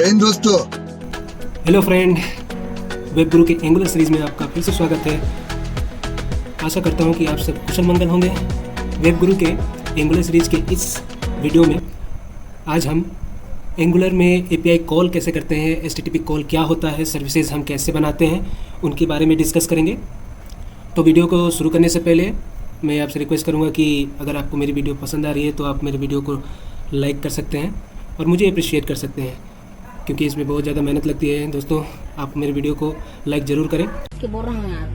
जय हिंद दोस्तों। Hello friend, web गुरु के एंगुलर सीरीज़ में आपका फिर से स्वागत है। आशा करता हूं कि आप सब कुशल मंगल होंगे। वेब गुरु के एंगुलर सीरीज़ के इस वीडियो में आज हम एंगुलर में एपीआई कॉल कैसे करते हैं, एचटीटीपी कॉल क्या होता है, सर्विसेज हम कैसे बनाते हैं, उनके बारे में डिस्कस करेंगे। तो वीडियो को शुरू करने से पहले मैं आपसे रिक्वेस्ट करूँगा कि अगर आपको मेरी वीडियो पसंद आ रही है तो आप मेरे वीडियो को लाइक कर सकते हैं और मुझे अप्रिशिएट कर सकते हैं, क्योंकि इसमें बहुत ज़्यादा मेहनत लगती है। दोस्तों, आप मेरे वीडियो को लाइक ज़रूर करें। बोल रहा हूँ यार,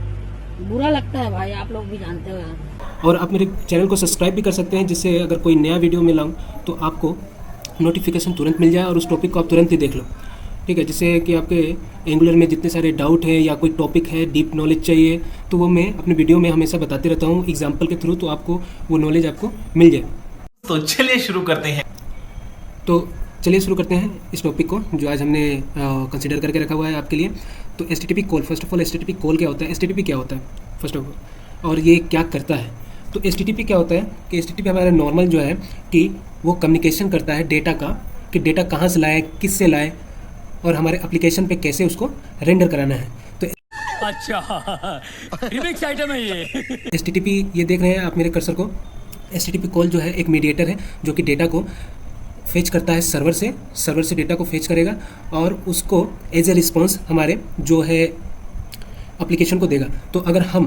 बुरा लगता है भाई, आप लोग भी जानते हो यार। और आप मेरे चैनल को सब्सक्राइब भी कर सकते हैं, जिससे अगर कोई नया वीडियो मैं लाऊं तो आपको नोटिफिकेशन तुरंत मिल जाए और उस टॉपिक को आप तुरंत ही देख लो। ठीक है, जिससे कि आपके एंगुलर में जितने सारे डाउट है या कोई टॉपिक है, डीप नॉलेज चाहिए, तो वो मैं अपने वीडियो में हमेशा बताते रहता हूँ एग्जाम्पल के थ्रू, तो आपको वो नॉलेज आपको मिल जाए। तो चलिए शुरू करते हैं। तो चलिए शुरू करते हैं इस टॉपिक को जो आज हमने कंसिडर करके रखा हुआ है आपके लिए। तो HTTP call, first of all HTTP call क्या होता है, एचटीटीपी क्या होता है फर्स्ट ऑफ ऑल, और ये क्या करता है। तो एचटीटीपी क्या होता है कि एचटीटीपी हमारा नॉर्मल जो है कि वो कम्युनिकेशन करता है डेटा का, कि डेटा कहाँ से लाए, किस से लाए, और हमारे एप्लीकेशन पे कैसे उसको रेंडर कराना है। तो अच्छा, रिमिक्स आइटम है ये। एचटीटीपी, ये देख रहे हैं आप मेरे कर्सर को। एचटीटीपी कॉल जो है एक मीडिएटर है जो कि डेटा को फेच करता है सर्वर से डेटा को फेच करेगा और उसको एज ए रिस्पॉन्स हमारे जो है एप्लीकेशन को देगा। तो अगर हम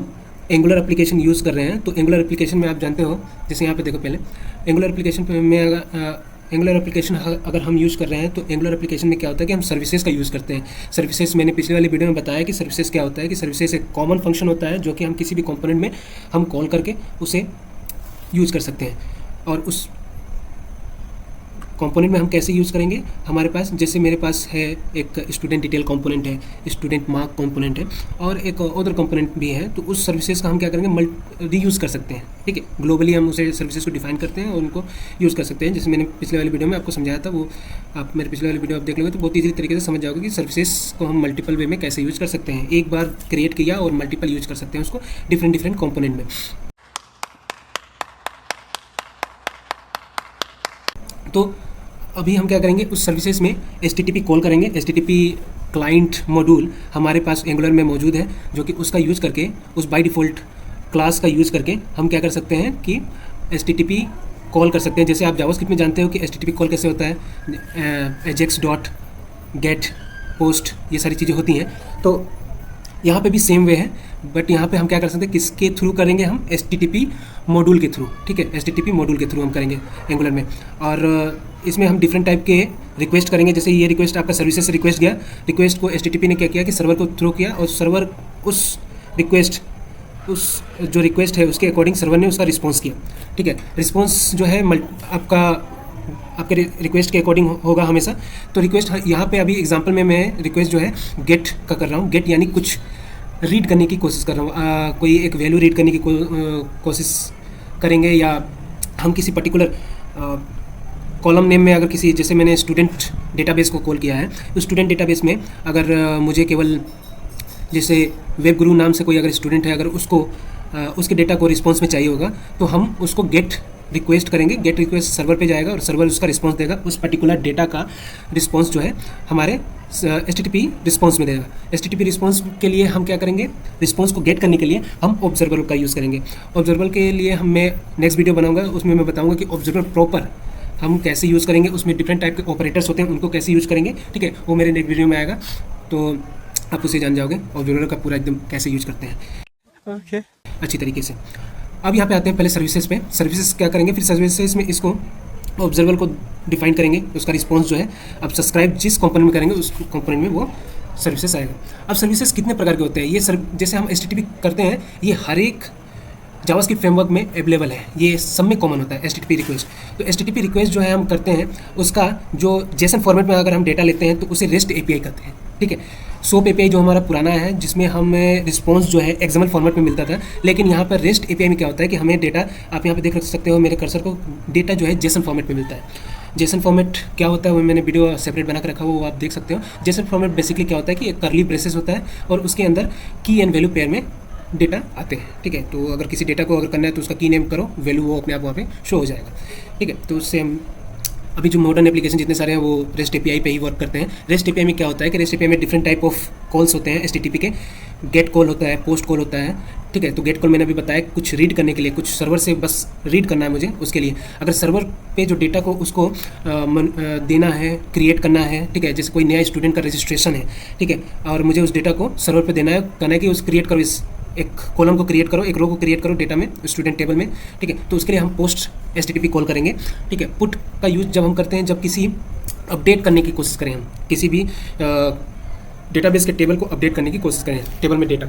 एंगुलर एप्लीकेशन यूज़ कर रहे हैं तो एंगुलर एप्लीकेशन में आप जानते हो, जैसे यहाँ पे देखो, पहले एंगुलर एप्लीकेशन में एंगुलर एप्लीकेशन अगर हम यूज़ कर रहे हैं तो एंगुलर एप्लीकेशन में क्या होता है कि हम सर्विसेज का यूज़ करते हैं। सर्विसेज मैंने पिछले वाली वीडियो में बताया कि सर्विसेज क्या होता है, कि सर्विसेज एक कॉमन फंक्शन होता है जो कि हम किसी भी कंपोनेंट में हम कॉल करके उसे यूज़ कर सकते हैं। और उस कंपोनेंट में हम कैसे यूज़ करेंगे, हमारे पास जैसे मेरे पास है एक स्टूडेंट डिटेल कंपोनेंट है, स्टूडेंट मार्क कंपोनेंट है और एक अदर कंपोनेंट भी है। तो उस सर्विसेज का हम क्या करेंगे, रीयूज़ कर सकते हैं। ठीक है, ग्लोबली हम उसे सर्विसेज को डिफाइन करते हैं और उनको यूज़ कर सकते हैं। जैसे मैंने पिछले वाली वीडियो में आपको समझाया था, वो आप मेरे पिछले वाली वीडियो आप देख लोगे तो बहुत ईजी तरीके से समझ जाओगे कि सर्विसेज को हम मल्टीपल वे में कैसे यूज़ कर सकते हैं। एक बार क्रिएट किया और मल्टीपल यूज़ कर सकते हैं उसको डिफरेंट कंपोनेंट में। तो अभी हम क्या करेंगे, उस सर्विसेज में एचटीटीपी कॉल करेंगे। एचटीटीपी क्लाइंट मॉड्यूल हमारे पास एंगुलर में मौजूद है, जो कि उसका यूज़ करके, उस बाय डिफ़ॉल्ट क्लास का यूज़ करके हम क्या कर सकते हैं कि एचटीटीपी कॉल कर सकते हैं। जैसे आप जावास्क्रिप्ट में जानते हो कि एचटीटीपी कॉल कैसे होता है, एजेक्स डॉट गेट पोस्ट, ये सारी चीज़ें होती हैं। तो यहाँ पे भी सेम वे है, बट यहाँ पे हम क्या कर सकते हैं, किसके थ्रू करेंगे, हम एचटीटीपी मॉड्यूल के थ्रू। ठीक है, एचटीटीपी मॉड्यूल के थ्रू हम करेंगे एंगुलर में। और इसमें हम डिफरेंट टाइप के रिक्वेस्ट करेंगे। जैसे ये रिक्वेस्ट आपका सर्विसेज से रिक्वेस्ट गया, रिक्वेस्ट को एचटीटीपी ने क्या किया कि सर्वर को थ्रो किया और सर्वर उस जो रिक्वेस्ट है उसके अकॉर्डिंग सर्वर ने उसका रिस्पॉन्स किया। ठीक है, रिस्पॉन्स जो है आपके रिक्वेस्ट के अकॉर्डिंग होगा हमेशा। तो रिक्वेस्ट यहाँ पे अभी एग्जांपल में मैं रिक्वेस्ट जो है गेट का कर रहा हूँ। गेट यानी कुछ रीड करने की कोशिश कर रहा हूँ, कोई एक वैल्यू रीड करने की कोशिश करेंगे, या हम किसी पर्टिकुलर कॉलम नेम में अगर किसी, जैसे मैंने स्टूडेंट डेटाबेस को कॉल किया है, उस स्टूडेंट डेटाबेस में अगर मुझे केवल जैसे वेब गुरु नाम से कोई अगर स्टूडेंट है, अगर उसको उसके डेटा को रिस्पॉन्स में चाहिए होगा तो हम उसको गेट रिक्वेस्ट करेंगे। गेट रिक्वेस्ट सर्वर पे जाएगा और सर्वर उसका रिस्पांस देगा, उस पर्टिकुलर डेटा का रिस्पांस जो है हमारे एचटीटीपी रिस्पांस में देगा। एचटीटीपी रिस्पांस के लिए हम क्या करेंगे, रिस्पांस को गेट करने के लिए हम ऑब्जर्वर का यूज़ करेंगे। ऑब्जर्वर के लिए मैं नेक्स्ट वीडियो बनाऊंगा, उसमें मैं बताऊंगा कि ऑब्जर्वर प्रॉपर हम कैसे यूज़ करेंगे, उसमें डिफरेंट टाइप के ऑपरेटर्स होते हैं, उनको कैसे यूज़ करेंगे। ठीक है, वो मेरे नेक्स्ट वीडियो में आएगा, तो आप उसे जान जाओगे ऑब्जर्वर का पूरा एकदम कैसे यूज़ करते हैं अच्छी तरीके से। अब यहाँ पे आते हैं पहले सर्विसेज पे। सर्विसेज क्या करेंगे, फिर सर्विसेज में इसको ऑब्जर्वर को डिफाइन करेंगे, उसका रिस्पांस जो है अब सब्सक्राइब जिस कंपोनेंट में करेंगे उस कंपोनेंट में वो सर्विसेज आएगा। अब सर्विसेज कितने प्रकार के होते हैं, ये जैसे हम एचटीटीपी करते हैं, ये हर एक जावास्क्रिप्ट फ्रेमवर्क में अवेलेबल है, ये सब में कॉमन होता है एचटीटीपी रिक्वेस्ट। तो एचटीटीपी रिक्वेस्ट जो है हम करते हैं, उसका जो जेसन फॉर्मेट में अगर हम डेटा लेते हैं तो उसे रेस्ट एपीआई कहते हैं। ठीक है, सोप एपीआई जो हमारा पुराना है, जिसमें हमें रिस्पॉन्स जो है एक्सएमएल फॉर्मेट में मिलता था, लेकिन यहाँ पर रेस्ट एपीआई में क्या होता है कि हमें डेटा, आप यहाँ पे देख सकते हो मेरे कर्सर को, डेटा जो है जेसन फॉर्मेट में मिलता है। जेसन फॉर्मेट क्या होता है वो मैंने वीडियो सेपरेट बना कर रखा हुआ, वो आप देख सकते हो। जेसन फॉर्मेट बेसिकली क्या होता है कि एक कर्ली ब्रेसेस होता है और उसके अंदर की एंड वैल्यू पेयर में डेटा आते हैं। ठीक है, तो अगर किसी डेटा को अगर करना है तो उसका की नेम करो, वैल्यू वो अपने आप वहाँ पे शो हो जाएगा। ठीक है, तो उससे हम अभी जो मॉडर्न एप्लीकेशन जितने सारे हैं वो रेस्ट एपीआई पे ही वर्क करते हैं। रेस्ट एपीआई में क्या होता है कि रेस्ट एपीआई में डिफरेंट टाइप ऑफ कॉल्स होते हैं एचटीटीपी के। गेट कॉल होता है, पोस्ट कॉल होता है, ठीक है। तो गेट कॉल मैंने अभी बताया कुछ रीड करने के लिए, कुछ सर्वर से बस रीड करना है मुझे, उसके लिए अगर सर्वर पे जो डेटा को उसको देना है, क्रिएट करना है, ठीक है। जैसे कोई नया स्टूडेंट का रजिस्ट्रेशन है, ठीक है, और मुझे उस डेटा को सर्वर पे देना है, कहना है कि उस क्रिएट करो, इस एक कॉलम को क्रिएट करो, एक रो को क्रिएट करो डेटा में, स्टूडेंट टेबल में, ठीक है। तो उसके लिए हम पोस्ट एचटीटीपी कॉल करेंगे, ठीक है। पुट का यूज जब हम करते हैं जब किसी अपडेट करने की कोशिश करें, हम किसी भी डेटाबेस के टेबल को अपडेट करने की कोशिश करें, टेबल में डेटा,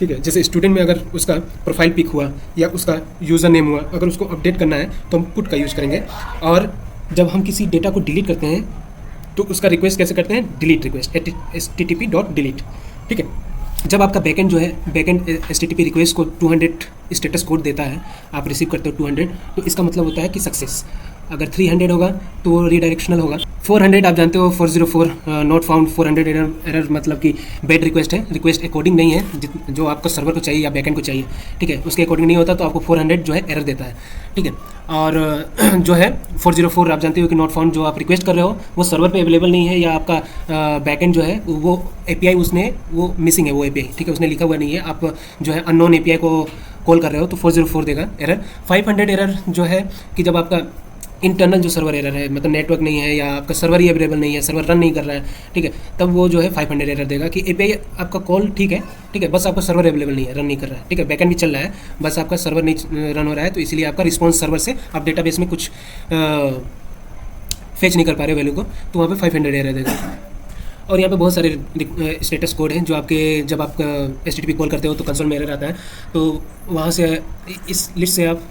ठीक है। जैसे स्टूडेंट में अगर उसका प्रोफाइल पिक हुआ या उसका यूज़र नेम हुआ, अगर उसको अपडेट करना है तो हम पुट का यूज़ करेंगे। और जब हम किसी डेटा को डिलीट करते हैं तो उसका रिक्वेस्ट कैसे करते हैं, डिलीट रिक्वेस्ट, http.delete, ठीक है। जब आपका बैकएंड जो है, बैकएंड http रिक्वेस्ट को 200 स्टेटस कोड देता है, आप रिसीव करते हो 200, तो इसका मतलब होता है कि सक्सेस। अगर 300 होगा तो रीडायरेक्शनल होगा। 400 आप जानते हो 404 नॉट फाउंड, 400 एरर मतलब कि बैड रिक्वेस्ट है, रिक्वेस्ट अकॉर्डिंग नहीं है जो आपको सर्वर को चाहिए या बैकएंड को चाहिए, ठीक है। उसके अकॉर्डिंग नहीं होता तो आपको 400 जो है एरर देता है, ठीक है। और जो है 404 आप जानते हो कि नॉट फाउंड, जो आप रिक्वेस्ट कर रहे हो वो सर्वर पे अवेलेबल नहीं है, या आपका बैकएंड जो है वो एपीआई उसने वो मिसिंग है, वो एपीआई, ठीक है, उसने लिखा हुआ नहीं है, आप जो है अननोन एपीआई को कॉल कर रहे हो तो 404 देगा एरर। 500 एरर जो है कि जब आपका इंटरनल जो सर्वर एरर है, मतलब नेटवर्क नहीं है या आपका सर्वर ही अवेलेबल नहीं है, सर्वर रन नहीं कर रहा है, ठीक है, तब वो जो है 500 एरर देगा कि एपीआई आपका कॉल ठीक है, ठीक है, बस आपका सर्वर अवेलेबल नहीं है, रन नहीं कर रहा है, ठीक है, बैकएंड भी चल रहा है, बस आपका सर्वर नहीं रन हो रहा है, तो इसीलिए आपका रिस्पॉन्स सर्वर से आप डेटाबेस में कुछ फेच नहीं कर पा रहे वैल्यू को, तो वहाँ पे 500 एरर देगा। और यहाँ पे बहुत सारे स्टेटस कोड हैं जो आपके जब आप HTTP कॉल करते हो तो कंसोल में एरर आता है, तो वहाँ से इस लिस्ट से आप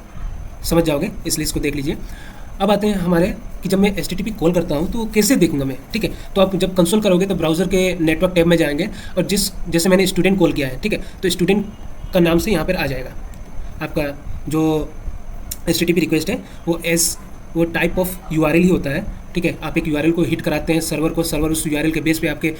समझ जाओगे, इस लिस्ट को देख लीजिए। अब आते हैं हमारे कि जब मैं HTTP कॉल करता हूँ तो कैसे देखूंगा मैं, ठीक है। तो आप जब कंसोल करोगे तो ब्राउज़र के नेटवर्क टैब में जाएंगे और जैसे मैंने स्टूडेंट कॉल किया है, ठीक है, तो स्टूडेंट का नाम से यहाँ पर आ जाएगा आपका जो HTTP रिक्वेस्ट है, वो टाइप ऑफ URL ही होता है, ठीक है। आप एक URL को हिट कराते हैं सर्वर को, सर्वर उस URL के बेस पे आपके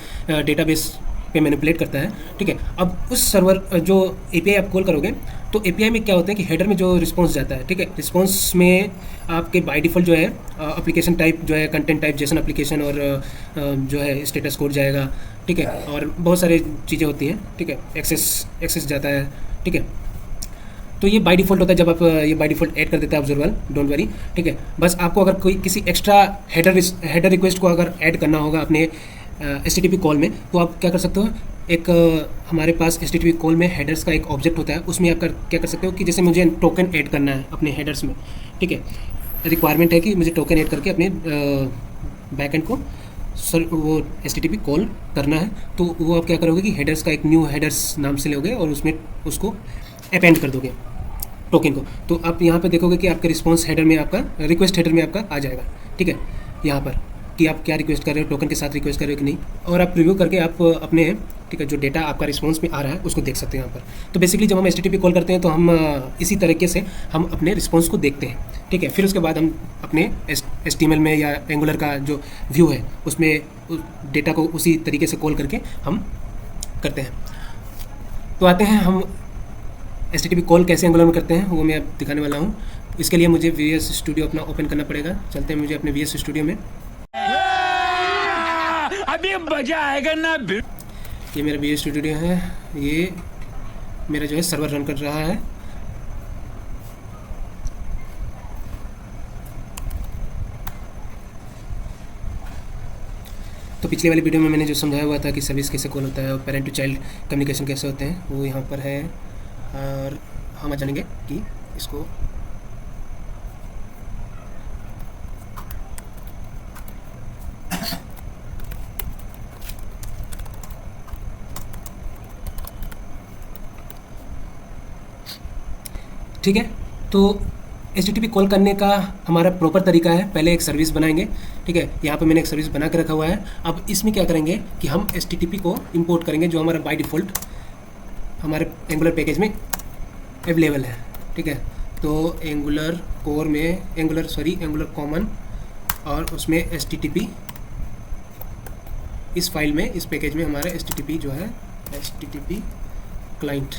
डेटाबेस पे मैनिपुलेट करता है, ठीक है। अब उस सर्वर जो API आप कॉल करोगे तो API में क्या होता है कि हेडर में जो रिस्पॉन्स जाता है, ठीक है, रिस्पॉन्स में आपके बाय डिफ़ॉल्ट जो है एप्लीकेशन टाइप जो है, कंटेंट टाइप जेसन एप्लीकेशन और जो है स्टेटस कोड जाएगा, ठीक है, और बहुत सारी चीज़ें होती हैं, ठीक है, एक्सेस जाता है, ठीक है। तो ये बाय डिफ़ॉल्ट होता है, जब आप ये बाय डिफ़ॉल्ट ऐड कर देता है ऑब्जर्वर, डोंट वरी, ठीक है। बस आपको अगर कोई किसी एक्स्ट्रा हेडर रिक्वेस्ट को अगर ऐड करना होगा अपने HTTP कॉल में, तो आप क्या कर सकते हो, एक हमारे पास HTTP कॉल में हेडर्स का एक ऑब्जेक्ट होता है, उसमें आप क्या कर सकते हो कि जैसे मुझे टोकन ऐड करना है अपने हेडर्स में, ठीक है, रिक्वायरमेंट है कि मुझे टोकन ऐड करके अपने बैकएंड को वो HTTP कॉल करना है, तो वो आप क्या करोगे कि हेडर्स का एक न्यू हेडर्स नाम से लोगे और उसमें उसको अपेंड कर दोगे टोकन को। तो आप यहाँ पे देखोगे कि आपके रिस्पॉन्स हेडर में आपका, रिक्वेस्ट हेडर में आपका आ जाएगा, ठीक है, यहाँ पर कि आप क्या रिक्वेस्ट कर रहे हो, टोकन के साथ रिक्वेस्ट कर रहे हो कि नहीं, और आप प्रीव्यू करके आप अपने, ठीक है, जो डेटा आपका रिस्पॉन्स में आ रहा है उसको देख सकते हैं यहाँ पर। तो बेसिकली जब हम HTTP कॉल करते हैं तो हम इसी तरीके से हम अपने रिस्पॉन्स को देखते हैं, ठीक है। फिर उसके बाद हम अपने HTML में या एंगुलर का जो व्यू है उसमें डेटा को उसी तरीके से कॉल करके हम करते हैं। तो आते हैं हम HTTP कॉल कैसे एंगुलर में करते हैं, वो मैं अब दिखाने वाला हूँ। इसके लिए मुझे VS स्टूडियो अपना ओपन करना पड़ेगा। चलते हैं मुझे अपने VS स्टूडियो में। अभी मजा आएगा ना। ये मेरा VS स्टूडियो है, ये मेरा जो है सर्वर रन कर रहा है। तो पिछले वाली वीडियो में मैंने जो समझाया हुआ था कि सर्विस कैसे कॉल होता है और पेरेंट टू चाइल्ड कम्युनिकेशन कैसे होते हैं, वो यहाँ पर है, और हम जानेंगे कि इसको ठीक है। तो HTTP कॉल करने का हमारा प्रॉपर तरीका है, पहले एक सर्विस बनाएंगे, ठीक है। यहाँ पे मैंने एक सर्विस बना के रखा हुआ है। अब इसमें क्या करेंगे कि हम HTTP को इंपोर्ट करेंगे जो हमारा बाय डिफ़ॉल्ट हमारे एंगुलर पैकेज में अवेलेबल है, ठीक है। तो एंगुलर कोर में एंगुलर कॉमन और उसमें HTTP, इस फाइल में, इस पैकेज में हमारा HTTP जो है HTTP क्लाइंट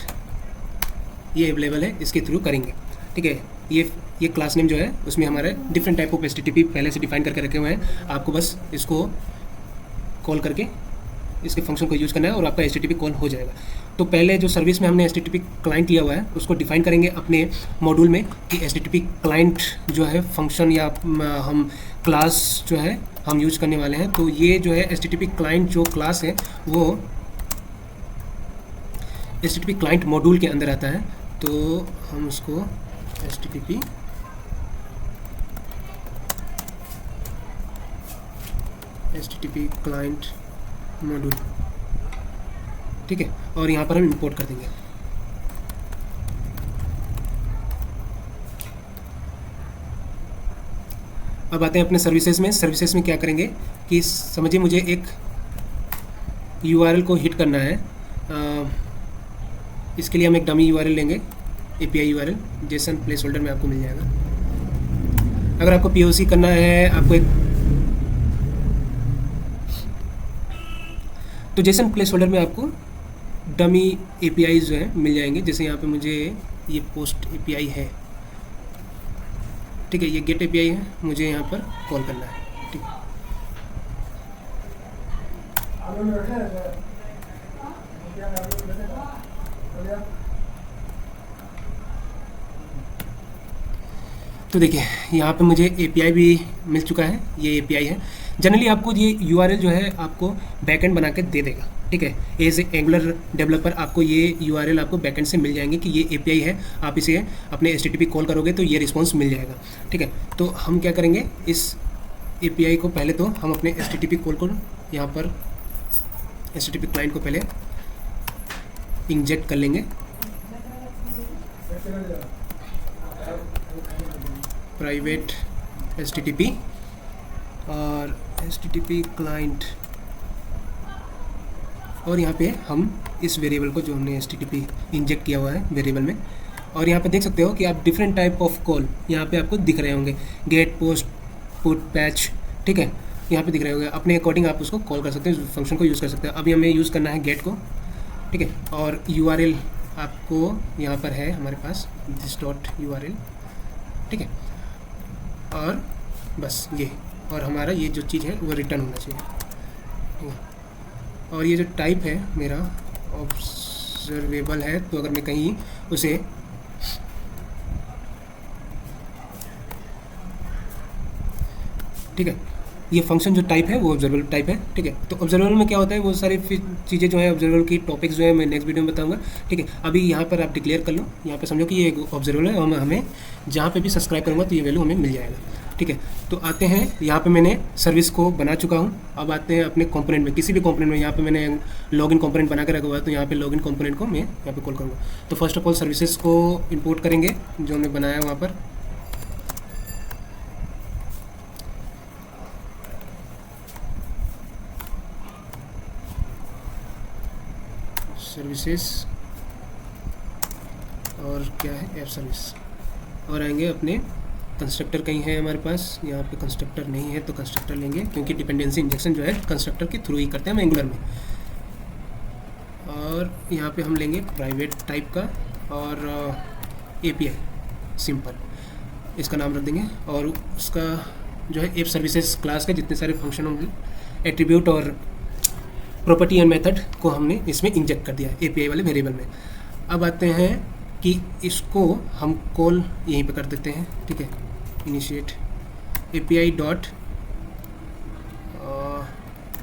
ये अवेलेबल है, इसके थ्रू करेंगे, ठीक है। ये क्लास नेम जो है उसमें हमारे डिफरेंट टाइप ऑफ HTTP पहले से डिफाइन करके रखे हुए हैं। आपको बस इसको कॉल करके इसके फंक्शन को यूज़ करना है और आपका HTTP कॉल हो जाएगा। तो पहले जो सर्विस में हमने HTTP क्लाइंट लिया हुआ है उसको डिफाइन करेंगे अपने मॉड्यूल में कि HTTP क्लाइंट जो है फंक्शन या हम क्लास जो है हम यूज करने वाले हैं। तो ये जो है HTTP क्लाइंट जो क्लास है वो HTTP क्लाइंट मॉड्यूल के अंदर आता है। तो हम उसको HTTP क्लाइंट मॉड्यूल, ठीक है, और यहाँ पर हम इंपोर्ट कर देंगे। अब आते हैं अपने सर्विसेज में। सर्विसेज में क्या करेंगे कि समझिए मुझे एक URL को हिट करना है। इसके लिए हम एक डमी URL लेंगे, API URL Jason place holder में आपको मिल जाएगा। अगर आपको POC करना है, आपको एक तो जेसन प्लेस होल्डर में आपको डमी API जो है मिल जाएंगे। जैसे यहाँ पे मुझे ये पोस्ट API है, ठीक है, ये गेट API है, मुझे यहाँ पर कॉल करना है, ठीक है। तो देखिए यहाँ पे मुझे API भी मिल चुका है, ये API है। जनरली आपको ये URL जो है आपको बैकएंड बना के दे देगा, ठीक है। एज ए एंगुलर डेवलपर आपको ये URL आपको बैकएंड से मिल जाएंगे कि ये API है, आप इसे अपने HTTP कॉल करोगे तो ये रिस्पॉन्स मिल जाएगा, ठीक है। तो हम क्या करेंगे, इस API को पहले तो हम अपने HTTP कॉल को यहाँ पर HTTP क्लाइंट को पहले इंजेक्ट कर लेंगे। प्राइवेट HTTP और HTTP क्लाइंट, और यहाँ पे हम इस वेरिएबल को जो हमने HTTP इंजेक्ट किया हुआ है वेरिएबल में, और यहाँ पे देख सकते हो कि आप डिफरेंट टाइप ऑफ कॉल यहाँ पे आपको दिख रहे होंगे, गेट, पोस्ट, पुट, पैच, ठीक है, यहाँ पे दिख रहे होंगे। अपने अकॉर्डिंग आप उसको कॉल कर सकते हैं, फंक्शन को यूज़ कर सकते हैं। अभी हमें यूज़ करना है गेट को, ठीक है, और URL आपको यहाँ पर है हमारे पास this.url, ठीक है, और बस ये, और हमारा ये जो चीज़ है वो रिटर्न होना चाहिए, ठीक है। और ये जो टाइप है मेरा ऑब्जर्वेबल है, तो अगर मैं कहीं उसे ठीक है, ये फंक्शन जो टाइप है वो ऑब्जर्वेबल टाइप है, ठीक है। तो ऑब्जर्वेबल में क्या होता है, वो सारी चीज़ें जो है ऑब्जर्वेबल की टॉपिक्स जो है मैं नेक्स्ट वीडियो में बताऊंगा, ठीक है। अभी यहाँ पर आप डिक्लेयर कर लो, यहाँ पे समझो कि ये ऑब्जर्वेबल है, और हमें जहाँ पे भी सब्सक्राइब करूँगा तो ये वैल्यू हमें मिल जाएगा, ठीक है। तो आते हैं, यहाँ पे मैंने सर्विस को बना चुका हूँ। अब आते हैं अपने कंपोनेंट में, किसी भी कंपोनेंट में। यहाँ पे मैंने लॉगिन कंपोनेंट बना के रखा हुआ है, तो यहाँ पे लॉगिन कंपोनेंट को मैं यहाँ पे कॉल करूँगा। तो फर्स्ट ऑफ ऑल सर्विसेज को इंपोर्ट करेंगे जो हमने बनाया है वहाँ पर। सर्विसेज और क्या है, ऐप सर्विस, और आएंगे अपने कंस्ट्रक्टर कहीं है हमारे पास, यहाँ पे कंस्ट्रक्टर नहीं है तो कंस्ट्रक्टर लेंगे, क्योंकि डिपेंडेंसी इंजेक्शन जो है कंस्ट्रक्टर के थ्रू ही करते हैं हम एंगुलर में। और यहाँ पे हम लेंगे प्राइवेट टाइप का और API सिंपल, इसका नाम रख देंगे। और उसका जो है ऐप सर्विसेज क्लास के जितने सारे फंक्शन होंगे, एट्रीब्यूट और प्रॉपर्टी एंड मेथड को हमने इसमें इंजेक्ट कर दिया है API वाले वेरिएबल में। अब आते हैं कि इसको हम कॉल यहीं पे कर देते हैं, ठीक है, इनिशिएट API डॉट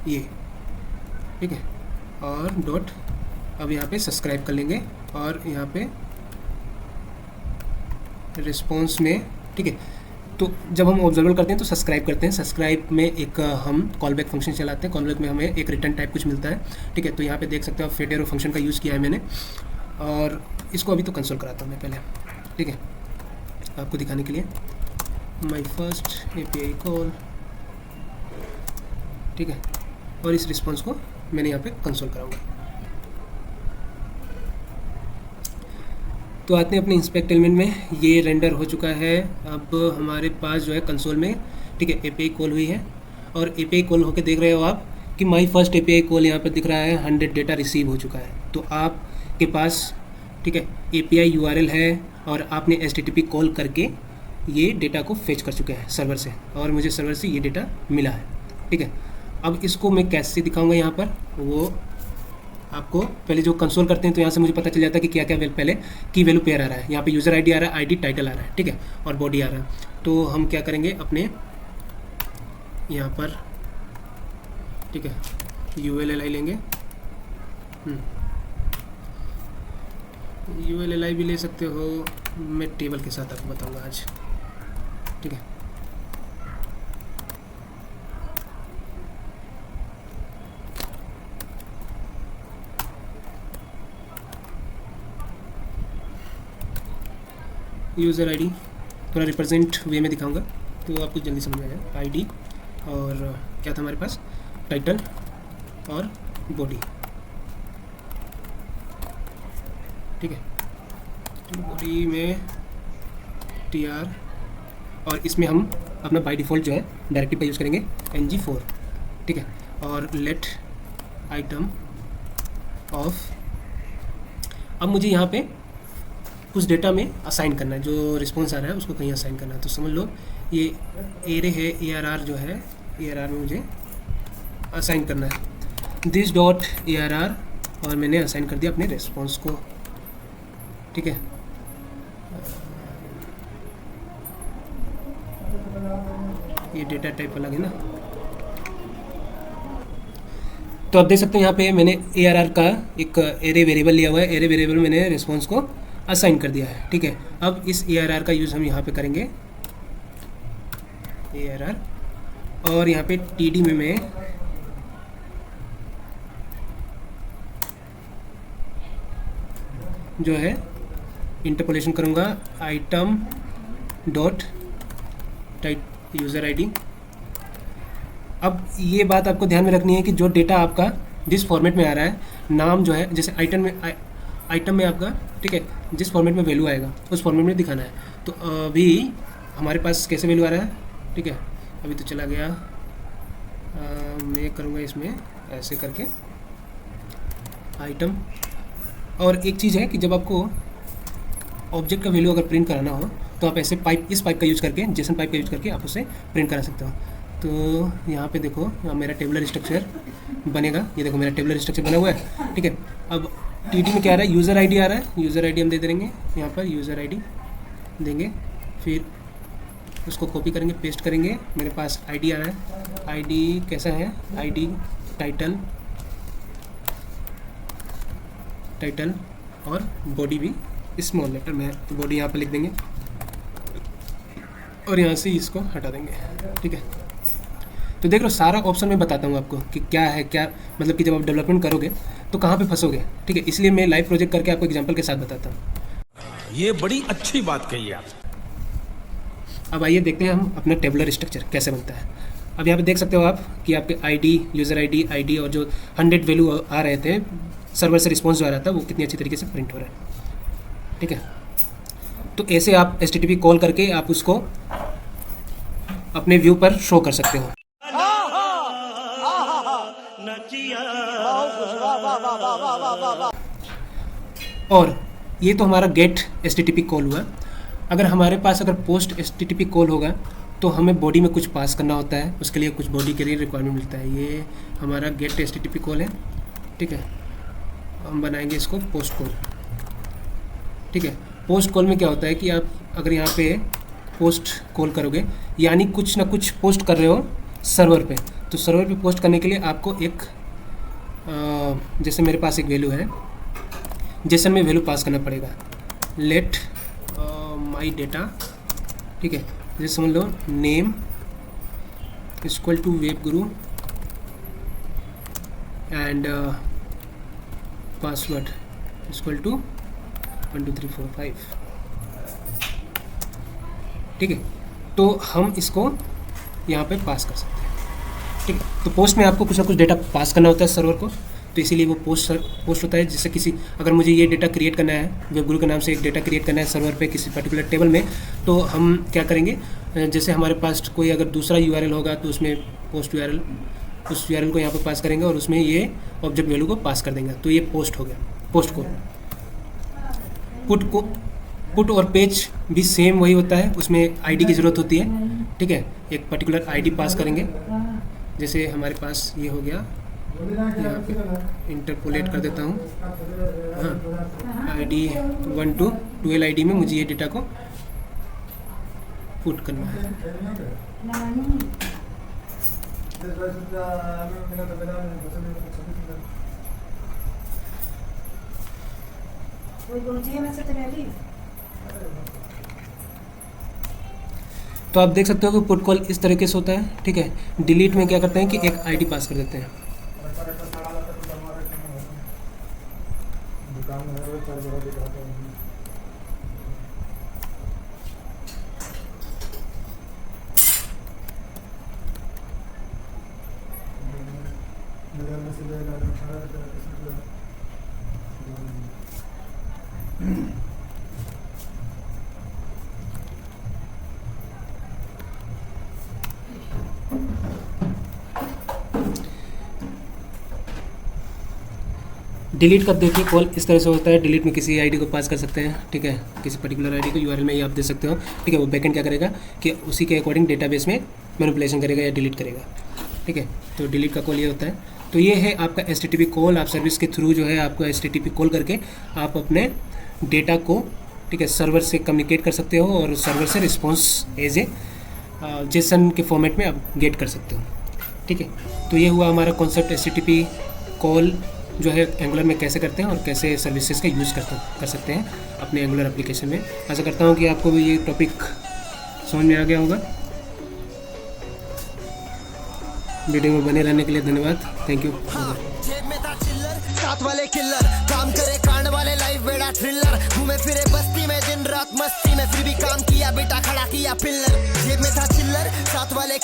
ये, ठीक है, और डॉट, अब यहाँ पे सब्सक्राइब कर लेंगे, और यहाँ पे रिस्पॉन्स में, ठीक है। तो जब हम ऑब्जर्वेबल करते हैं तो सब्सक्राइब करते हैं, सब्सक्राइब में एक हम कॉलबैक फंक्शन चलाते हैं, कॉलबैक में हमें एक रिटर्न टाइप कुछ मिलता है, ठीक है। तो यहाँ पे देख सकते हो फेडेरो फंक्शन का यूज़ किया है मैंने, और इसको अभी तो कंसोल कराता हूँ मैं पहले, ठीक है, आपको दिखाने के लिए। माई फर्स्ट API कॉल, ठीक है, और इस रिस्पॉन्स को मैंने यहाँ पे कंसोल कराऊंगा। तो आते हैं अपने इंस्पेक्ट एलिमेंट में, ये रेंडर हो चुका है। अब हमारे पास जो है कंसोल में, ठीक है, API कॉल हुई है, और API कॉल होकर देख रहे हो आप कि माई फर्स्ट API कॉल यहाँ पर दिख रहा है, 100 डेटा रिसीव हो चुका है। तो आपके पास, ठीक है, API URL है और आपने HTTP कॉल करके ये डेटा को फेच कर चुके हैं सर्वर से, और मुझे सर्वर से ये डेटा मिला है। ठीक है, अब इसको मैं कैसे दिखाऊंगा यहाँ पर, वो आपको पहले जो कंसोल करते हैं तो यहाँ से मुझे पता चल जाता है कि क्या क्या पहले की वैल्यू पेयर आ रहा है। यहाँ पे यूज़र आईडी आ रहा है, आईडी टाइटल आ रहा है, ठीक है, और बॉडी आ रहा है। तो हम क्या करेंगे अपने यहाँ पर, ठीक है, ULLI लेंगे, ULLI भी ले सकते हो, मैं टेबल के साथ आपको बताऊँगा आज। ठीक है, यूज़र आईडी थोड़ा रिप्रेजेंट वे में दिखाऊंगा तो आपको जल्दी समझ में आ जाए। आईडी और क्या था हमारे पास, टाइटल और बॉडी। ठीक है, बॉडी में TR, और इसमें हम अपना बाय डिफ़ॉल्ट जो है डायरेक्टिव का यूज़ करेंगे ng4। ठीक है, और लेट आइटम ऑफ, अब मुझे यहाँ पे कुछ डेटा में असाइन करना है, जो रिस्पॉन्स आ रहा है उसको कहीं असाइन करना है। तो समझ लो ये एरे है, ARR जो है, ARR में मुझे असाइन करना है दिस डॉट ARR, और मैंने असाइन कर दिया अपने रिस्पॉन्स को। ठीक है, ये डेटा टाइप अलग है ना, तो आप देख सकते हैं यहाँ पे मैंने ARR का एक एरे वेरिएबल लिया हुआ है, एरे वेरिएबल मैंने रिस्पॉन्स को असाइन कर दिया है। ठीक है, अब इस ARR का यूज़ हम यहाँ पे करेंगे, ARR, और यहाँ पे TD में मैं जो है इंटरपोलेशन करूँगा item dot tight user ID. अब ये बात आपको ध्यान में रखनी है कि जो डेटा आपका जिस फॉर्मेट में आ रहा है, नाम जो है जैसे आइटम में आपका, ठीक है, जिस फॉर्मेट में वैल्यू आएगा उस फॉर्मेट में दिखाना है। तो अभी हमारे पास कैसे वैल्यू आ रहा है, ठीक है, अभी तो चला गया, मैं करूँगा इसमें ऐसे करके आइटम। और एक चीज़ है कि जब आपको ऑब्जेक्ट का वैल्यू अगर प्रिंट कराना हो तो आप ऐसे पाइप, इस पाइप का यूज़ करके, जेसन पाइप का यूज़ करके आप उसे प्रिंट करा सकते हो। तो यहाँ पे देखो, यहाँ मेरा टेबुलर स्ट्रक्चर बनेगा, ये देखो मेरा टेबुलर स्ट्रक्चर बना हुआ है। ठीक है, अब TD में क्या आ रहा है, यूज़र आईडी आ रहा है, यूज़र आईडी हम दे देंगे, यहाँ पर यूज़र आईडी देंगे, फिर उसको कॉपी करेंगे, पेस्ट करेंगे, मेरे पास आईडी आ रहा है, आईडी कैसा है, आईडी टाइटल और बॉडी भी स्मॉल लेटर में है, तो बॉडी यहाँ पर लिख देंगे और यहाँ से इसको हटा देंगे। ठीक है, तो देख लो सारा ऑप्शन मैं बताता हूँ आपको कि क्या है, क्या मतलब कि जब आप डेवलपमेंट करोगे तो कहाँ पे फंसोगे। ठीक है, इसलिए मैं लाइव प्रोजेक्ट करके आपको एग्जांपल के साथ बताता हूँ। ये बड़ी अच्छी बात कही आप। अब आइए देखते हैं हम अपना टेबुलर स्ट्रक्चर कैसे बनता है। अब यहाँ पे देख सकते हो आप कि आपके आईडी, यूज़र आईडी और जो 100 वैल्यू आ रहे थे, सर्वर से रिस्पॉन्स जो आ रहा था, वो कितनी अच्छी तरीके से प्रिंट हो रहा है। ठीक है, तो ऐसे आप HTTP कॉल करके आप उसको अपने व्यू पर शो कर सकते हो। और ये तो हमारा गेट HTTP कॉल हुआ। अगर हमारे पास अगर पोस्ट HTTP कॉल होगा तो हमें बॉडी में कुछ पास करना होता है, उसके लिए कुछ बॉडी के लिए रिक्वायरमेंट मिलता है। ये हमारा गेट HTTP कॉल है। ठीक है, हम बनाएंगे इसको पोस्ट कॉल। ठीक है, पोस्ट कॉल में क्या होता है कि आप अगर यहाँ पे पोस्ट कॉल करोगे, यानी कुछ ना कुछ पोस्ट कर रहे हो सर्वर पे, तो सर्वर पे पोस्ट करने के लिए आपको एक जैसे मेरे पास एक वैल्यू है, जेसन में वैल्यू पास करना पड़ेगा, लेट माई डेटा। ठीक है, जैसे समझ लो name equal to web Guru and password equal to 1 2 3 4 5। ठीक है, तो हम इसको यहाँ पे पास कर सकते हैं। ठीक है, तो पोस्ट में आपको कुछ ना कुछ डेटा पास करना होता है सर्वर को, तो इसीलिए वो पोस्ट होता है। जैसे किसी अगर मुझे ये डेटा क्रिएट करना है, वेब गुरु के नाम से एक डेटा क्रिएट करना है सर्वर पे किसी पर्टिकुलर टेबल में, तो हम क्या करेंगे, जैसे हमारे पास कोई अगर दूसरा URL होगा तो उसमें पोस्ट URL, उस URL को यहाँ पे पास करेंगे और उसमें ये ऑब्जेक्ट वैल्यू को पास कर देंगे, तो ये पोस्ट हो गया। पोस्ट को पुट और पेज भी सेम वही होता है, उसमें आईडी की ज़रूरत होती है। ठीक है, एक पर्टिकुलर आईडी पास करेंगे। जैसे हमारे पास ये हो गया, यहाँ पे इंटरपोलेट कर देता हूँ। हाँ, आईडी 1 to 12 आईडी में मुझे ये डेटा को पुट करना है। तो आप देख सकते हो कि पुट कॉल इस तरीके से होता है। ठीक है, डिलीट में क्या करते हैं कि एक आईडी पास कर देते हैं। डिलीट कर देखिए, कॉल इस तरह से होता है। डिलीट में किसी आईडी को पास कर सकते हैं। ठीक है, किसी पर्टिकुलर आईडी को यूआरएल में ये आप दे सकते हो। ठीक है, वो बैकएंड क्या करेगा कि उसी के अकॉर्डिंग डेटाबेस में मैनिपुलेशन करेगा या डिलीट करेगा। ठीक है, तो डिलीट का कॉल ये होता है। तो ये है आपका HTTP कॉल। आप सर्विस के थ्रू जो है आपको HTTP कॉल करके आप अपने डेटा को, ठीक है, सर्वर से कम्युनिकेट कर सकते हो और सर्वर से रिस्पॉन्स एज ए जेसन के फॉर्मेट में आप गेट कर सकते हो। ठीक है, तो ये हुआ हमारा कॉन्सेप्ट HTTP कॉल जो है एंगुलर में कैसे करते हैं और कैसे सर्विसेज का यूज़ कर सकते हैं अपने एंगुलर एप्लीकेशन में। आशा करता हूँ कि आपको भी ये टॉपिक समझ में आ गया होगा। वीडियो में बने रहने के लिए धन्यवाद। Thank you. जेब में था चिल्लर, साथ वाले किल्लर, काम करे कांड वाले, लाइफ बेड़ा थ्रिलर, घूमे फिरे बस्ती में दिन रात मस्ती में, फिर भी काम किया बेटा, खड़ा किया पिल्लर। जेब में था चिल्लर, साथ वाले